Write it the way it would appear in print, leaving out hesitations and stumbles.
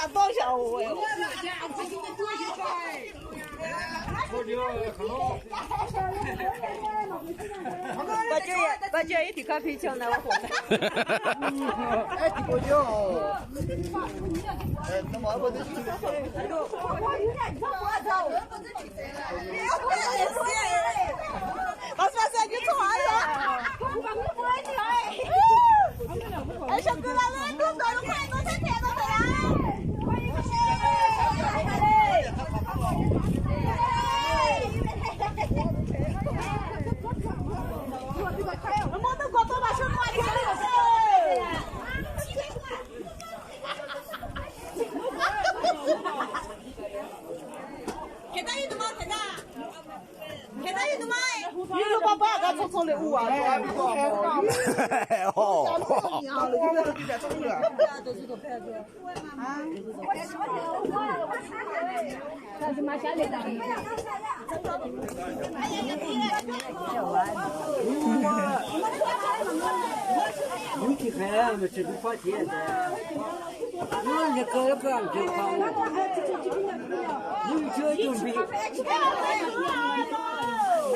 俩多少我？把这一提咖啡抢来我火。哎，提过酒。哎，那么我这去。老师，你错了。哎，小哥，那多少都快多3天了，对呀。我都搞到把小瓜去了。看到有的吗？看到？看到有的吗？你如果不要搞重重的舞啊，哦。那是马下来的。你去看，我这个花钱的，我那个不让就好，你这就比。